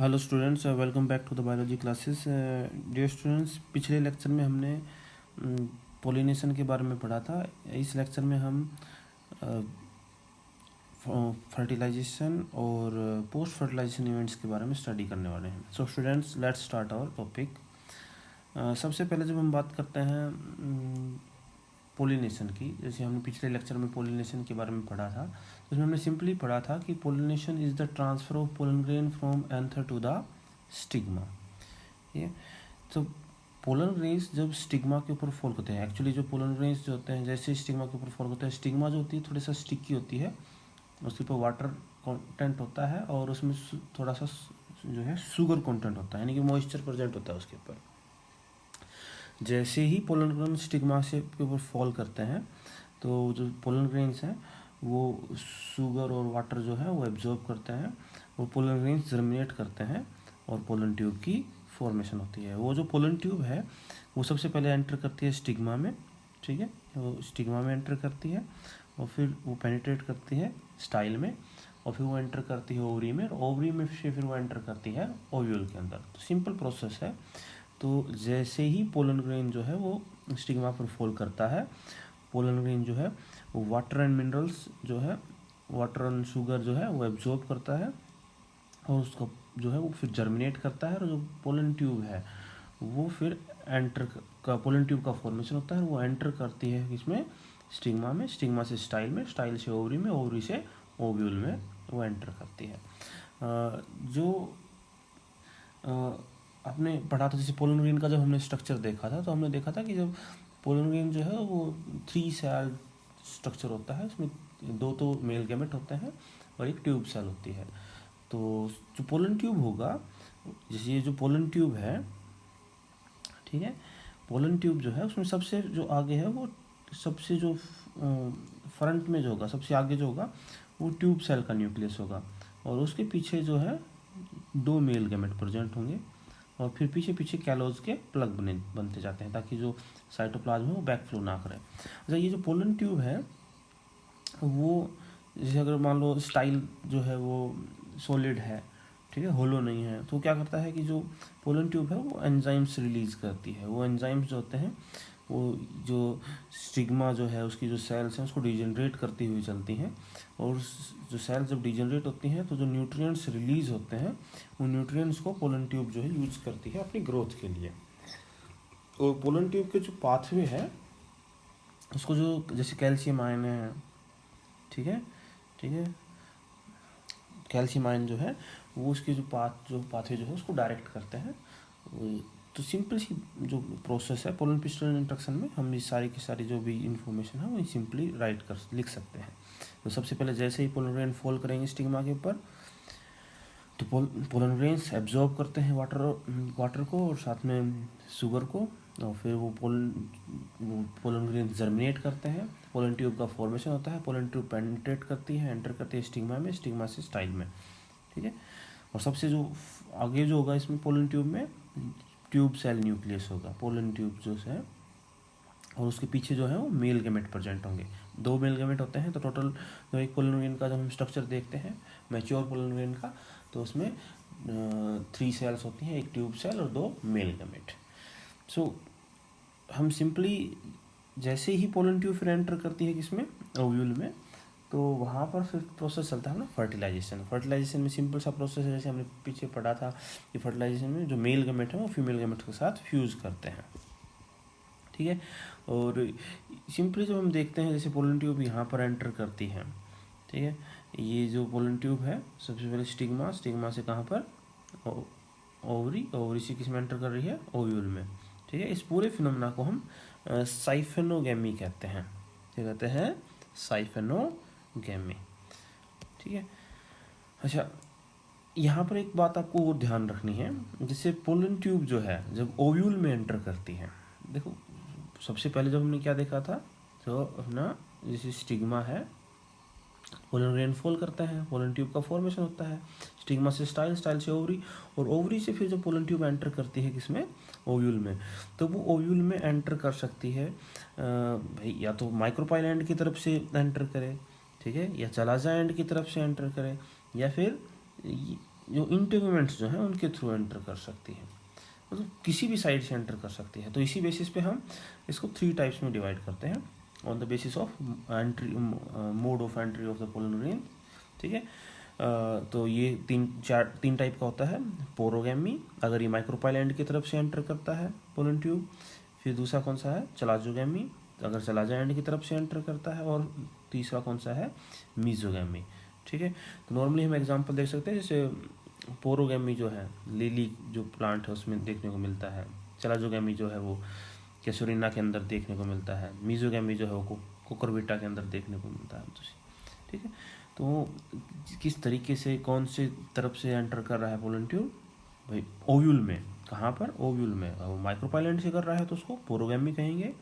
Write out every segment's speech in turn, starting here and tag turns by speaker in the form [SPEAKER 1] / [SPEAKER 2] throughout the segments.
[SPEAKER 1] Hello students, welcome back to the biology classes. Dear students, पिछले lecture में हमने pollination के बारे में पढ़ा था। इस लेक्चर में हम फर्टिलाइजेशन और पोस्ट फर्टिलाइजेशन इवेंट्स के बारे में स्टडी करने वाले हैं। So students, let's start our topic. सबसे पहले जब हम बात करते हैं पोलिनेशन की, जैसे हमने पिछले लेक्चर में पोलिनेशन के बारे में पढ़ा था, तो उसमें हमने सिंपली पढ़ा था कि pollination is the transfer of pollen grain from anther to the stigma. ये तो पोलन ग्रेन्स जब स्टिग्मा के ऊपर फॉल होते हैं, एक्चुअली जो पोलन ग्रेन्स जो होते हैं जैसे स्टिग्मा के ऊपर फॉल होते हैं, स्टिग्मा जो होती है थोड़ी सा स्टिकी होती है, उसके ऊपर वाटर कंटेंट होता है और उसमें थोड़ा सा जो है शुगर कंटेंट होता है, यानी कि मॉइस्चर प्रेजेंट होता है उसके ऊपर। जैसे ही पोलन ग्रेन स्टिग्मा से के ऊपर फॉल करते हैं तो जो पोलन ग्रेन्स हैं वो शुगर और वाटर जो है वो एब्जॉर्ब करते हैं, वो पोलन ग्रेन्स जर्मिनेट करते हैं और पोलन ट्यूब की फॉर्मेशन होती है। वो जो पोलन ट्यूब है वो सबसे पहले एंटर करती है स्टिग्मा में, ठीक है, वो स्टिग्मा में एंटर करती है और फिर वो पेनिट्रेट करती है स्टाइल में और फिर वो एंटर करती है ओवरी में, और ओवरी में से फिर वो एंटर करती है ओव्यूल के अंदर। तो सिंपल प्रोसेस है। तो जैसे ही पोलन ग्रेन जो है वो स्टिग्मा पर फॉल करता है, पोलन ग्रेन जो है वो वाटर एंड मिनरल्स जो है, वाटर एंड शुगर जो है वो एब्जॉर्ब करता है और उसका जो है वो फिर जर्मिनेट करता है, और जो पोलन ट्यूब है वो फिर एंटर का पोलन ट्यूब का फॉर्मेशन होता है, वो एंटर करती है इसमें स्टिग्मा में, स्टिग्मा से स्टाइल में, स्टाइल से ओवरी में, ओवरी से ओव्यूल में वो एंटर करती है। जो आपने पढ़ा था, जैसे पोलन ग्रेन का जब हमने स्ट्रक्चर देखा था तो हमने देखा था कि जब पोलन ग्रेन जो है वो 3 सेल स्ट्रक्चर होता है, उसमें 2 तो मेल गैमेट होते हैं और एक ट्यूब सेल होती है। तो जो पोलन ट्यूब होगा, जैसे ये जो पोलन ट्यूब है, ठीक है, पोलन ट्यूब जो है उसमें सबसे जो आगे है वो सबसे जो फ्रंट में जो होगा, सबसे आगे जो होगा वो ट्यूब सेल का न्यूक्लियस होगा, और उसके पीछे जो है 2 मेल गैमेट प्रेजेंट होंगे, और फिर पीछे पीछे कैलोज के प्लग बनते जाते हैं ताकि जो साइटोप्लाज्म है वो बैकफ्लो ना करे। अच्छा, ये जो पोलन ट्यूब है वो जैसे अगर मान लो स्टाइल जो है वो सॉलिड है, ठीक है, होलो नहीं है, तो क्या करता है कि जो पोलन ट्यूब है वो एंजाइम्स रिलीज करती है। वो एंजाइम्स जो होते हैं वो जो स्टिग्मा जो है उसकी जो सेल्स हैं उसको डिजनरेट करती हुई चलती हैं, और जो सेल्स जब डिजनरेट होती हैं तो जो न्यूट्रिएंट्स रिलीज होते हैं उन न्यूट्रिएंट्स को पोलन ट्यूब जो है यूज करती है अपनी ग्रोथ के लिए। और पोलन ट्यूब के जो पाथवे है उसको जो जैसे कैल्शियम आयन है, ठीक है, ठीक है, कैल्शियम आयन जो है वो उसके जो पाथवे जो है उसको डायरेक्ट करते हैं। तो सिंपल सी जो प्रोसेस है पोलन पिस्टल इंट्रैक्शन में, हम इस सारी की सारी जो भी इंफॉर्मेशन है वो सिंपली लिख सकते हैं। तो सबसे पहले जैसे ही पोलन ग्रेन फॉल करेंगे स्टिग्मा के ऊपर, तो पोलन ग्रेन्स एब्जॉर्ब करते हैं वाटर को और साथ में शुगर को, और फिर वो पोलन ग्रेन्स जर्मिनेट करते हैं, पोलन ट्यूब का फॉर्मेशन होता है, पोलन ट्यूब पेनिट्रेट करती है, एंटर करती है स्टिग्मा में, स्टिग्मा से स्टाइल में, ठीक है। और सबसे जो आगे जो होगा इसमें पोलन ट्यूब में ट्यूब सेल न्यूक्लियस होगा, पोलन ट्यूब जो है, और उसके पीछे जो है वो मेल गैमेट प्रेजेंट होंगे। 2 मेल गैमेट होते हैं, तो टोटल जो एक पोलन ग्रेन का जब हम स्ट्रक्चर देखते हैं मैच्योर पोलन ग्रेन का, तो उसमें 3 सेल्स होती हैं, एक ट्यूब सेल और 2 मेल गैमेट। सो हम सिंपली जैसे ही पोलन ट्यूब फिर एंटर करती है किसमें, ओव्यूल में, तो वहाँ पर फिर प्रोसेस चलता है ना फर्टिलाइजेशन। फर्टिलाइजेशन में सिंपल सा प्रोसेस है, जैसे हमने पीछे पढ़ा था कि फर्टिलाइजेशन में जो मेल गैमेट है वो फीमेल गैमेट के साथ फ्यूज़ करते हैं, ठीक है। और सिंपली जब हम देखते हैं जैसे पोलन ट्यूब यहाँ पर एंटर करती है, ठीक है, ये जो पोलन ट्यूब है सबसे पहले स्टिग्मा से कहाँ पर, ओवरी से किस में एंटर कर रही है, ओव्यूल में, ठीक है। इस पूरे फिनोमेना को हम साइफेनोगेमी कहते हैं। क्या कहते हैं? साइफेनोगेमी, ठीक है। अच्छा, यहाँ पर एक बात आपको और ध्यान रखनी है, जैसे पोलन ट्यूब जो है जब ओव्यूल में एंटर करती है, देखो सबसे पहले जब हमने क्या देखा था, तो अपना जैसे स्टिग्मा है, पोलन ग्रेन फॉल करता है, पोलन ट्यूब का फॉर्मेशन होता है, स्टिग्मा से स्टाइल, स्टाइल से ओवरी, और ओवरी से फिर जब पोलन ट्यूब एंटर करती है किसमें, ओव्यूल में, तो वो ओव्यूल में एंटर कर सकती है भाई या तो माइक्रोपाइल एंड की तरफ से एंटर करे, ठीक है, या चलाजा एंड की तरफ से एंटर करे, या फिर जो इंटेगुमेंट्स जो हैं उनके थ्रू एंटर कर सकती है, मतलब किसी भी साइड से एंटर कर सकती है। तो इसी बेसिस पे हम इसको 3 टाइप्स में डिवाइड करते हैं, on the basis of entry, mode of entry of the pollen grain. ठीक है, तो ये तीन टाइप का होता है। पोरोगैमी, अगर ये माइक्रोपाइल एंड की तरफ से एंटर करता है पोलन ट्यूब। फिर दूसरा कौन सा है, चलाजोगैमी, अगर चलाजा एंड की तरफ से एंटर करता है। और तीसरा कौन सा है, मीजोगैमी। ठीक है, तो नॉर्मली हम एग्जांपल देख सकते हैं, जैसे पोरोगैमी जो है लिली जो प्लांट है उसमें देखने को मिलता है। चलाजोगैमी जो है वो कैसुरिना के अंदर देखने को मिलता है। मीजोगैमी जो है वो कुकुरबिटा के अंदर देखने को मिलता है। ठीक है, तो किस तरीके से कौन से तरफ से एंटर कर रहा है पोलन ट्यूब, भाई ओव्यूल में। कहाँ पर, ओव्यूल में। अब माइक्रोपाइल एंड से कर रहा है तो उसको पोरोगैमी कहेंगे,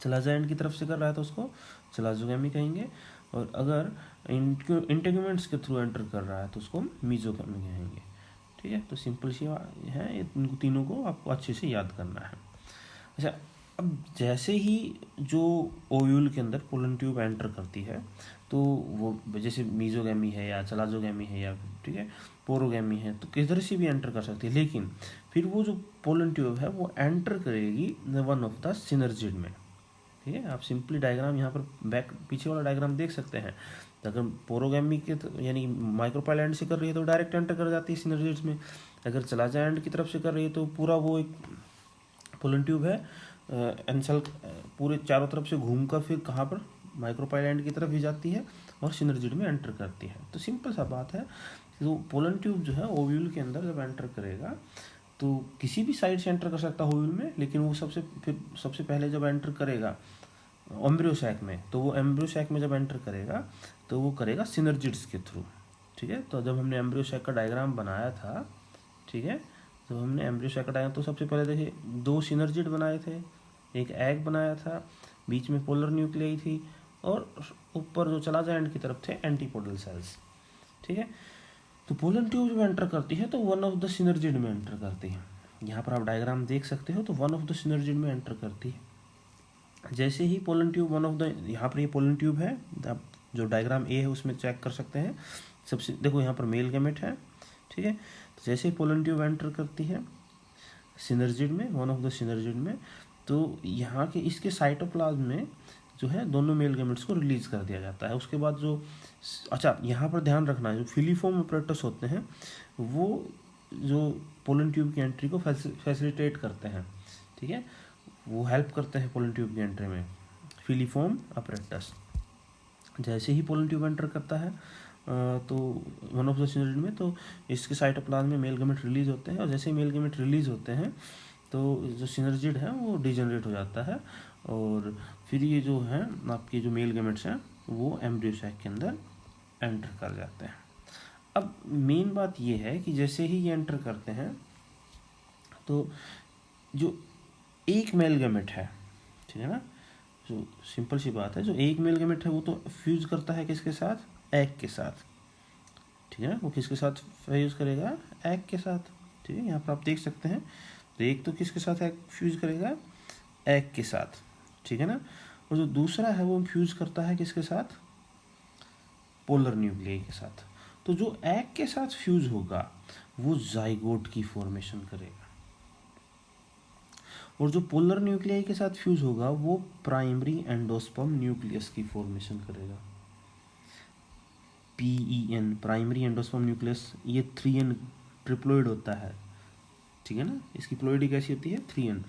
[SPEAKER 1] चलाजा एंड की तरफ से कर रहा है तो उसको चलाजोगैमी कहेंगे, और अगर इंटेगुमेंट्स के थ्रू एंटर कर रहा है तो उसको मीजोगैमी कहेंगे। ठीक है, तो सिंपल सी है, इन तीनों को आपको अच्छे से याद करना है। अच्छा, अब जैसे ही जो ओव्यूल के अंदर पोलन ट्यूब एंटर करती है तो वो जैसे मीजोगैमी है या चलाजोगैमी है या ठीक है पोरोगैमी है, तो किधर से भी एंटर कर सकती है, लेकिन फिर वो जो पोलन ट्यूब है वो एंटर करेगी वन ऑफ द सिनर्जिड में। ठीक है, आप सिंपली डायग्राम यहाँ पर बैक पीछे वाला डायग्राम देख सकते हैं। तो अगर पोरोगैमी के यानी माइक्रोपाइल एंड से कर रही है तो डायरेक्ट एंटर कर जाती है सिनर्जिड्स में। अगर चलाजा एंड की तरफ से कर रही है तो पूरा वो एक पोलन ट्यूब है एंसल पूरे चारों तरफ से घूमकर फिर कहाँ पर, माइक्रोपाइल एंड की तरफ ही जाती है और सिनर्जिड में एंटर करती है। तो सिंपल सा बात है, तो पोलन ट्यूब जो है ओव्यूल के अंदर जब एंटर करेगा तो किसी भी साइड से एंटर कर सकता है ओव्यूल में, लेकिन वो सबसे पहले जब एंटर करेगा एम्ब्रियो सैक में, तो वो एम्ब्रियो सैक में जब एंटर करेगा तो वो करेगा सिनर्जिड्स के थ्रू। ठीक है, तो जब हमने एम्ब्रियो सैक का डायग्राम बनाया था, ठीक है, जब हमने एम्ब्रियो सैक का डायग्राम, तो सबसे पहले देखिए 2 सिनर्जिड बनाए थे, एक एग बनाया था, बीच में पोलर न्यूक्लियाई थी, और ऊपर जो चलाजा एंड की तरफ थे एंटीपोडल सेल्स। ठीक है, तो पोलन ट्यूब जब एंटर करती है तो वन ऑफ द सिनर्जिड में एंटर करती है। यहाँ पर आप डायग्राम देख सकते हो, तो वन ऑफ द सिनर्जिड में एंटर करती है। जैसे ही pollen tube one of the, यहाँ पर ये पोलन ट्यूब है, आप जो डायग्राम ए है उसमें चेक कर सकते हैं। सबसे देखो यहाँ पर मेल गैमेट है। ठीक है, तो जैसे ही पोलन ट्यूब एंटर करती है सिनर्जिड में, वन ऑफ द सिनर्जिड में, तो यहाँ के इसके साइटोप्लाज्म में जो है दोनों मेल गैमेट्स को रिलीज कर दिया जाता है। उसके बाद जो, अच्छा यहाँ पर ध्यान रखना है, जो फिलीफॉर्म अपरेटस होते हैं वो जो पोलन ट्यूब की एंट्री को फैसिलिटेट करते हैं। ठीक है, वो हेल्प करते हैं पोलन ट्यूब की एंट्री में, फिलीफॉर्म अपरेटस। जैसे ही पोलन ट्यूब एंटर करता है तो वन ऑफ द सिनर्जिड में, तो इसके साइटोप्लाज्म में मेल गैमेट रिलीज होते हैं, और जैसे ही मेल गैमेट रिलीज होते हैं तो जो सिनर्जिड है वो डिजेनरेट हो जाता है, और फिर ये जो है आपके जो मेल गैमेट्स हैं वो एम्ब्रियो सैक के अंदर एंटर कर जाते हैं। अब मेन बात ये है कि जैसे ही ये एंटर करते हैं तो जो एक मेल गैमेट है, ठीक है ना, जो सिंपल सी बात है, जो एक मेल गैमेट है वो तो फ्यूज करता है किसके साथ, एग के साथ। ठीक है ना, वो किसके साथ फ्यूज करेगा, एग के साथ। ठीक है, यहाँ पर आप देख सकते हैं, तो एक तो किसके साथ एग फ्यूज करेगा, एग के साथ। ठीक है ना, और जो दूसरा है वो फ्यूज करता है किसके साथ, पोलर न्यूक्लियाई के साथ। तो जो एग के साथ फ्यूज होगा वो जाइगोट की फॉर्मेशन करेगा, और जो पोलर न्यूक्लियाई के साथ फ्यूज होगा वो प्राइमरी एंडोस्पर्म न्यूक्लियस की फॉर्मेशन करेगा। PEN, प्राइमरी एंडोस्पर्म न्यूक्लियस, ये 3N ट्रिप्लोइड होता है। ठीक है ना, इसकी प्लोइडी कैसी होती है, 3N,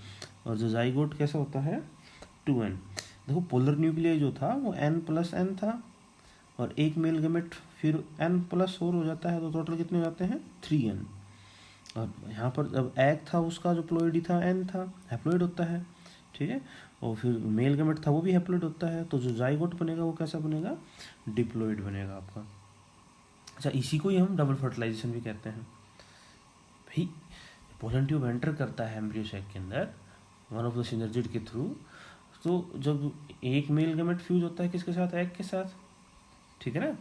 [SPEAKER 1] और जो जाइगोट कैसा होता है, 2N। देखो पोलर न्यूक्लियाई जो था वो N+N था, और एक मेल गैमेट फिर N+4 हो जाता है, तो टोटल कितने हो जाते हैं, 3N। और यहाँ पर जब एग था उसका जो प्लोइडी था N था, हैप्लोइड होता है। ठीक है, और फिर मेल गैमेट था वो भी हैप्लोइड होता है, तो जो जाइगोट बनेगा वो कैसा बनेगा, डिप्लोइड बनेगा आपका। अच्छा, इसी को ही हम डबल फर्टिलाइजेशन भी कहते हैं। भाई पोलन ट्यूब एंटर करता है एम्ब्रियो सैक के अंदर वन ऑफ द सिनर्जिड के थ्रू, तो जब एक मेल गैमेट फ्यूज होता है किसके साथ, एग के साथ। ठीक है ना,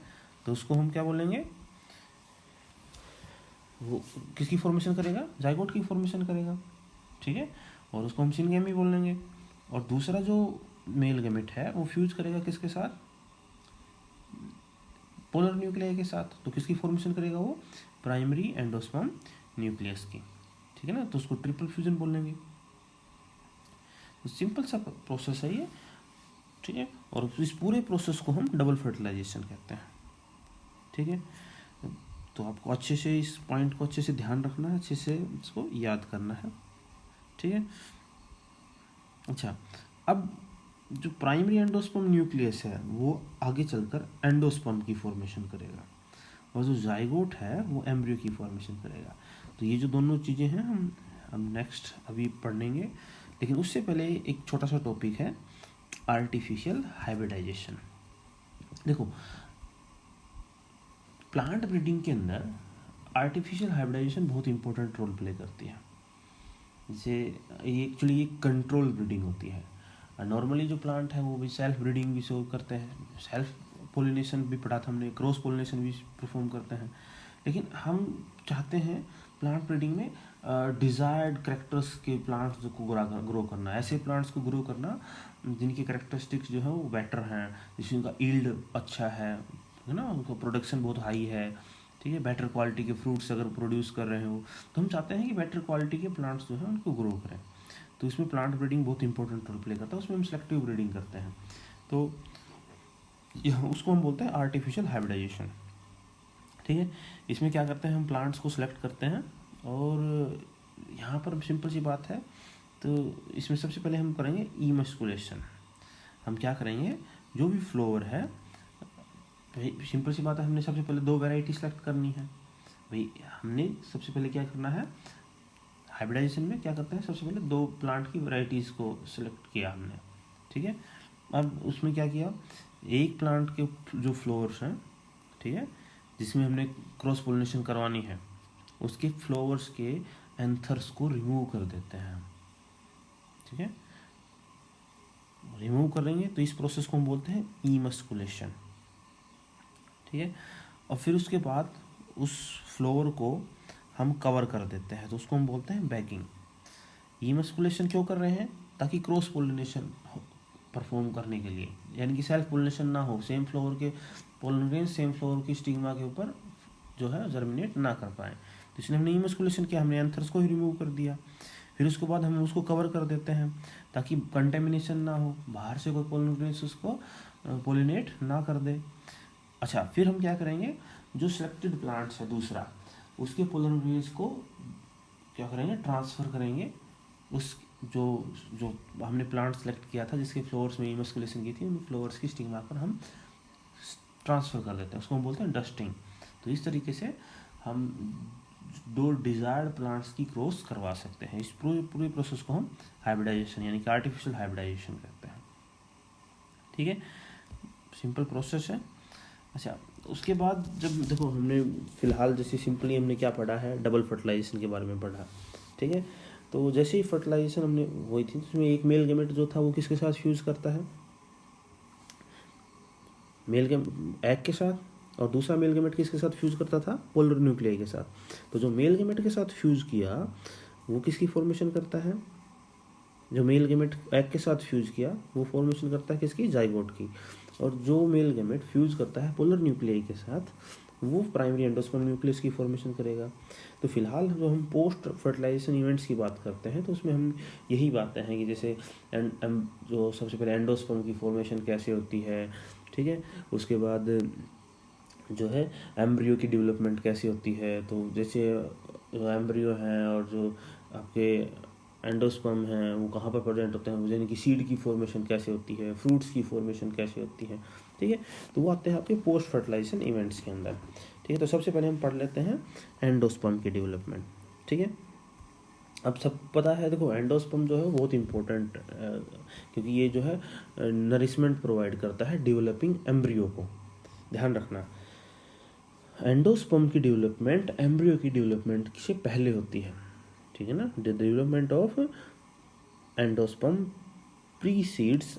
[SPEAKER 1] तो उसको हम क्या बोलेंगे, वो किसकी फॉर्मेशन करेगा, जाइगोट की फॉर्मेशन करेगा। ठीक है, और उसको हम सिनगैमी बोलेंगे। और दूसरा जो मेल गैमेट है वो फ्यूज करेगा किसके साथ, पोलर न्यूक्लियाई के साथ, तो किसकी फॉर्मेशन करेगा वो? प्राइमरी एंडोस्पर्म न्यूक्लियस की, ठीक है ना, तो उसको ट्रिपल फ्यूजन बोल लेंगे। तो सिंपल सा प्रोसेस है ये, ठीक है, और इस पूरे प्रोसेस को हम डबल फर्टिलाइजेशन कहते हैं, ठीक है। तो आपको अच्छे से इस पॉइंट को अच्छे से ध्यान रखना है, अच्छे से इसको याद करना है, ठीक है। अच्छा, अब जो प्राइमरी एंडोस्पर्म न्यूक्लियस है वो आगे चलकर एंडोस्पर्म की फॉर्मेशन करेगा, और जो जाइगोट है वो एम्ब्रियो की फॉर्मेशन करेगा। तो ये जो दोनों चीज़ें हैं हम नेक्स्ट अभी पढ़ेंगे, लेकिन उससे पहले एक छोटा सा टॉपिक है आर्टिफिशियल हाइब्रिडाइजेशन। देखो, प्लांट ब्रीडिंग के अंदर आर्टिफिशियल हाइब्रिडाइजेशन बहुत इंपॉर्टेंट रोल प्ले करती है। जैसे ये एक्चुअली ये कंट्रोल ब्रीडिंग होती है। नॉर्मली जो प्लांट है वो भी सेल्फ ब्रीडिंग भी शो करते हैं, सेल्फ पोलिनेशन भी पढ़ा था हमने, क्रॉस पोलिनेशन भी परफॉर्म करते हैं, लेकिन हम चाहते हैं प्लांट ब्रीडिंग में डिज़ायर्ड करेक्टर्स के प्लांट्स को ग्रो करना, ऐसे प्लांट्स को ग्रो करना जिनकी करेक्टरिस्टिक्स जो है वो बेटर हैं, जिसका ईल्ड अच्छा है ना, उनका प्रोडक्शन बहुत हाई है, ठीक है, बेटर क्वालिटी के फ्रूट्स अगर प्रोड्यूस कर रहे हो तो हम चाहते हैं कि बेटर क्वालिटी के प्लांट्स जो है उनको ग्रो करें। तो इसमें प्लांट ब्रीडिंग बहुत इंपॉर्टेंट रोल प्ले करता है, उसमें हम सेलेक्टिव ब्रीडिंग करते हैं, तो यह उसको हम बोलते हैं आर्टिफिशियल हाइब्रिडाइजेशन, ठीक है। इसमें क्या करते हैं, हम प्लांट्स को सिलेक्ट करते हैं, और यहाँ पर सिंपल सी बात है, तो इसमें सबसे पहले हम करेंगे इमस्कुलेशन। हम क्या करेंगे, जो भी फ्लावर है, भाई सिंपल सी बात है, हमने सबसे पहले 2 वैरायटी सेलेक्ट करनी है। भाई हमने सबसे पहले क्या करना है, हाइब्रिडाइजेशन में क्या करते हैं, सबसे पहले 2 प्लांट की वैरायटीज़ को सिलेक्ट किया हमने, ठीक है। अब उसमें क्या किया, एक प्लांट के जो फ्लावर्स हैं, ठीक है, जिसमें हमने क्रॉस पोलिनेशन करवानी है, उसके फ्लावर्स के एंथर्स को रिमूव कर देते हैं, ठीक है। रिमूव करेंगे तो इस प्रोसेस को हम बोलते हैं इमस्कुलेशन, ठीक है। और फिर उसके बाद उस फ्लावर को हम कवर कर देते हैं, तो उसको हम बोलते हैं बैगिंग। इमस्कुलेशन क्यों कर रहे हैं, ताकि क्रॉस पोलिनेशन परफॉर्म करने के लिए, यानी कि सेल्फ पोलिनेशन ना हो, सेम फ्लावर के पोलन ग्रेन सेम फ्लावर की स्टिग्मा के ऊपर जो है जर्मिनेट ना कर पाए, तो इसलिए हमने इमस्कुलेशन किया, हमने एंथर्स को ही रिमूव कर दिया। फिर उसके बाद हम उसको कवर कर देते हैं ताकि कंटेमिनेशन ना हो, बाहर से कोई पोलन ग्रेन्स उसको पोलिनेट ना कर दे। अच्छा, फिर हम क्या करेंगे, जो सिलेक्टेड प्लांट्स है दूसरा, उसके पोलन ग्रेन्स को क्या करेंगे, ट्रांसफ़र करेंगे उस जो जो हमने प्लांट सेलेक्ट किया था जिसके फ्लावर्स में इमस्कुलेशन की थी, उन फ्लावर्स की स्टिग्मा पर हम ट्रांसफ़र कर देते हैं, उसको हम बोलते हैं डस्टिंग। तो इस तरीके से हम 2 डिज़ायर्ड प्लांट्स की क्रॉस करवा सकते हैं। इस पूरे प्रोसेस को हम हाइब्रिडाइजेशन यानी कि आर्टिफिशियल हाइब्रिडाइजेशन कहते हैं, ठीक है, सिंपल प्रोसेस है। अच्छा, उसके बाद जब देखो, हमने फिलहाल जैसे सिंपली हमने क्या पढ़ा है, डबल फर्टिलाइजेशन के बारे में पढ़ा, ठीक है। तो जैसे ही फर्टिलाइजेशन हमने हुई थी, उसमें एक मेल गेमेट जो था वो किसके साथ फ्यूज़ करता है, मेल के एग के साथ, और दूसरा मेल गेमेट किसके साथ फ्यूज़ करता था, पोलर न्यूक्लियाई के साथ। तो जो मेल गेमेट के साथ फ्यूज़ किया वो किसकी फॉर्मेशन करता है, जो मेल गेमेट एग के साथ फ्यूज़ किया वो फॉर्मेशन करता है किसकी, जाइगोट की। और जो मेल गेमेट फ्यूज़ करता है पोलर न्यूक्लियाई के साथ वो प्राइमरी एंडोस्पर्म न्यूक्लियस की फॉर्मेशन करेगा। तो फिलहाल जो हम पोस्ट फर्टिलाइजेशन इवेंट्स की बात करते हैं, तो उसमें हम यही बातें हैं कि जैसे जो सबसे पहले एंडोस्पर्म की फॉर्मेशन कैसे होती है, ठीक है, उसके बाद जो है एम्ब्रियो की डेवलपमेंट कैसी होती है। तो जैसे जो एम्ब्रियो हैं और जो आपके एंडोस्पर्म हैं वो कहाँ पर प्रेजेंट होते हैं, यानी कि सीड की फॉर्मेशन कैसे होती है, फ्रूट्स की फॉर्मेशन कैसे होती है, ठीक है। तो वो आते हैं आपके पोस्ट फर्टिलाइजेशन इवेंट्स के अंदर, ठीक है। तो सबसे पहले हम पढ़ लेते हैं एंडोस्पर्म की डेवलपमेंट, ठीक है। अब सब पता है, देखो एंडोस्पर्म जो है बहुत इंपॉर्टेंट, क्योंकि ये जो है नरिशमेंट प्रोवाइड करता है डेवलपिंग एम्ब्रियो को, ध्यान रखना। एंडोस्पर्म की डेवलपमेंट एम्ब्रियो की डेवलपमेंट से पहले होती है, ठीक है ना। The development of endosperm precedes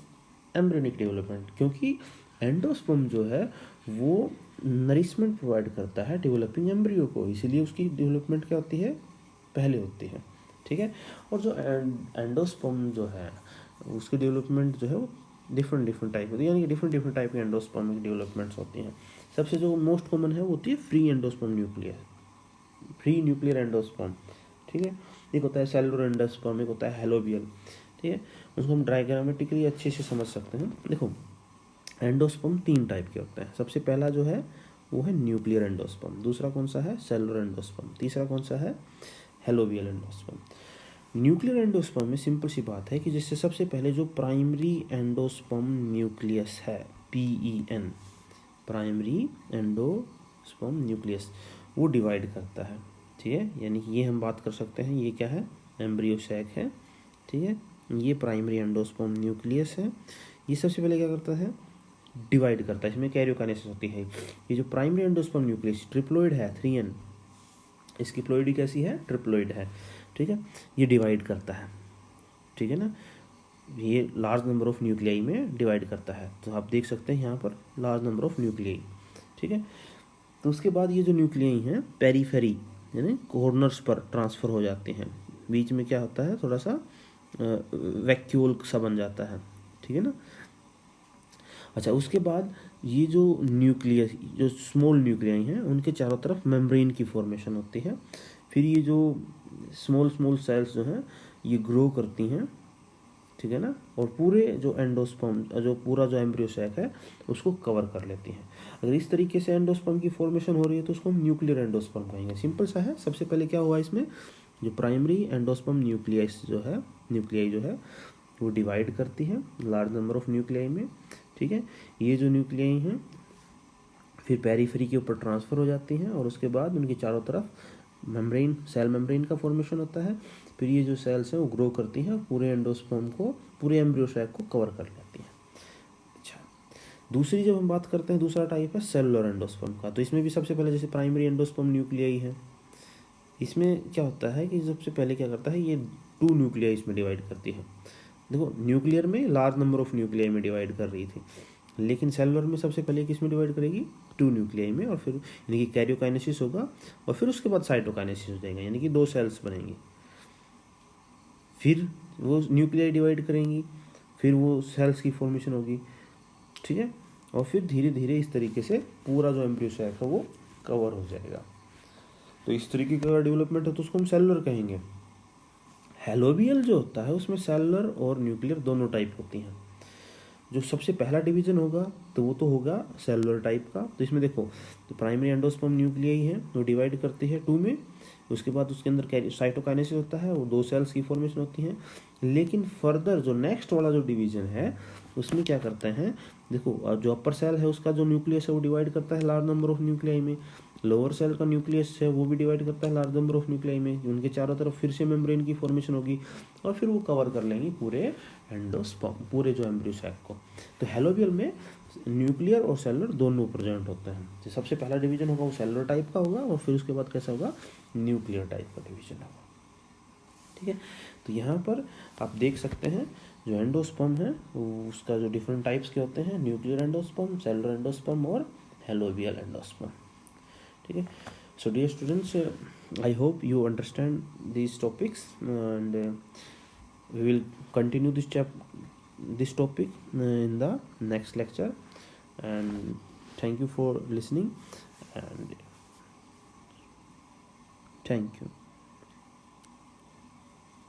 [SPEAKER 1] embryonic development, क्योंकि एंडोस्पर्म जो है वो नरिशमेंट प्रोवाइड करता है डेवलपिंग एम्ब्रियो को, इसीलिए उसकी डेवलपमेंट क्या होती है, पहले होती है, ठीक है। और जो एंडोस्पर्म जो है उसकी डेवलपमेंट जो है वो डिफरेंट टाइप होती है, यानी कि डिफरेंट टाइप की एंडोस्पर्म की डेवलपमेंट्स होती हैं। सबसे जो मोस्ट कॉमन है वो होती है free endosperm nuclear, free nuclear endosperm, ठीक है। एक होता है सेलुलर एंडोस्पर्म, एक होता है हेलोबियल, ठीक है। उसको हम डायग्रामेटिकली अच्छे से समझ सकते हैं। देखो एंडोस्पर्म 3 टाइप के होते हैं। सबसे पहला जो है वो है न्यूक्लियर एंडोस्पर्म, दूसरा कौन सा है सेलुलर एंडोस्पर्म, तीसरा कौन सा है हेलोबियल एंडोस्पर्म। न्यूक्लियर एंडोस्पर्म में सिंपल सी बात है कि जिससे सबसे पहले जो प्राइमरी एंडोस्पर्म न्यूक्लियस है, PEN, प्राइमरी एंडोस्पर्म न्यूक्लियस, वो डिवाइड करता है, ठीक है। यानी कि ये हम बात कर सकते हैं, ये क्या है एम्ब्रियो सैक है, ठीक है। ये प्राइमरी एंडोस्पर्म न्यूक्लियस है। ये सबसे पहले क्या करता है डिवाइड करता है, इसमें कैरियोकाइनेसिस होती है। ये जो प्राइमरी एंडोस्पर्म न्यूक्लियस ट्रिप्लोइड है 3N, इसकी प्लोइडी कैसी है ट्रिप्लोइड है, ठीक है। ये डिवाइड करता है, ठीक है ना, ये लार्ज नंबर ऑफ न्यूक्लियाई में डिवाइड करता है। तो आप देख सकते हैं यहाँ पर लार्ज नंबर ऑफ न्यूक्लियाई, ठीक है। तो उसके बाद ये जो न्यूक्लियाई हैं पेरीफेरी यानी कॉर्नर्स पर ट्रांसफ़र हो जाते हैं, बीच में क्या होता है थोड़ा सा वैक्यूल सा बन जाता है, ठीक है ना। अच्छा उसके बाद ये जो न्यूक्लियस जो स्मॉल न्यूक्लियाई हैं उनके चारों तरफ मेम्ब्रेन की फॉर्मेशन होती है। फिर ये जो स्मॉल स्मॉल सेल्स जो हैं ये ग्रो करती हैं, ठीक है ना, और पूरे जो एंडोस्पर्म जो पूरा जो एम्ब्रियो सैक है उसको कवर कर लेती हैं। अगर इस तरीके से एंडोस्पर्म की फॉर्मेशन हो रही है तो उसको हम न्यूक्लियर एंडोस्पर्म कहेंगे। सिंपल सा है। सबसे पहले क्या हुआ इसमें, जो प्राइमरी एंडोस्पर्म न्यूक्लियस जो है न्यूक्लियाई जो है वो डिवाइड करती है लार्ज नंबर ऑफ न्यूक्लियाई में, ठीक है। ये जो न्यूक्लियाई हैं फिर पेरीफेरी के ऊपर ट्रांसफ़र हो जाती हैं और उसके बाद उनके चारों तरफ मेम्ब्रेन सेल मेम्ब्रेन का फॉर्मेशन होता है। फिर ये जो सेल्स हैं वो ग्रो करती हैं, पूरे एंडोस्पर्म को पूरे एम्ब्रियो सैक को कवर कर लेती हैं। अच्छा दूसरी जब हम बात करते हैं दूसरा टाइप है सेलुलर एंडोस्पर्म का। तो इसमें भी सबसे पहले जैसे प्राइमरी एंडोस्पर्म न्यूक्लियाई है, इसमें क्या होता है कि सबसे पहले क्या करता है ये 2 न्यूक्लियाई इसमें डिवाइड करती है। देखो न्यूक्लियर में लार्ज नंबर ऑफ न्यूक्लियाई में डिवाइड कर रही थी, लेकिन सेलुलर में सबसे पहले किस में डिवाइड करेगी 2 न्यूक्लियाई में, और फिर यानी कि कैरियोकाइनेसिस होगा और फिर उसके बाद साइटोकाइनेसिस हो जाएगा, यानी कि 2 सेल्स बनेंगी। फिर वो न्यूक्लियाई डिवाइड करेंगी, फिर वो सेल्स की फॉर्मेशन होगी, ठीक है, और फिर धीरे धीरे इस तरीके से पूरा जो एम्ब्रियो सैक है वो कवर हो जाएगा। तो इस तरीके का डेवलपमेंट है तो उसको हम सेलुलर कहेंगे। हेलोबियल जो होता है उसमें सेलुलर और न्यूक्लियर दोनों टाइप होती हैं। जो सबसे पहला डिवीजन होगा तो वो तो होगा सेलुलर टाइप का। तो इसमें देखो तो प्राइमरी एंडोस्पर्म न्यूक्लियाई है वो डिवाइड करती है 2 में, उसके बाद उसके अंदर साइटोकाइनेसिस होता है, वो 2 सेल्स की फॉर्मेशन होती हैं। लेकिन फर्दर जो नेक्स्ट वाला जो डिवीजन है उसमें क्या करते हैं, देखो जो अपर सेल है उसका जो न्यूक्लियस है वो डिवाइड करता है लार्ज नंबर ऑफ न्यूक्लियाई में, लोअर सेल का न्यूक्लियस है वो भी डिवाइड करता है लार्ज नंबर ऑफ न्यूक्लियाई में। उनके चारों तरफ फिर से मेम्ब्रेन की फॉर्मेशन होगी और फिर वो कवर कर लेंगी पूरे एंडोस्पर्म पूरे जो एम्ब्रियो सैक को। तो हेलोबियल में न्यूक्लियर और सेलुलर दोनों प्रेजेंट होते हैं। तो सबसे पहला डिवीजन होगा वो सेलुलर टाइप का होगा और फिर उसके बाद कैसा होगा न्यूक्लियर टाइप का डिवीजन होगा, ठीक है। तो यहाँ पर आप देख सकते हैं जो एंडोस्पर्म है उसका जो डिफरेंट टाइप्स के होते हैं, न्यूक्लियर एंडोस्पर्म, सेलुलर एंडोस्पर्म और हेलोबियल एंडोस्पर्म, ठीक है। So dear students, I hope you understand these topics and we will continue this topic in the next lecture, and thank you for listening and thank you.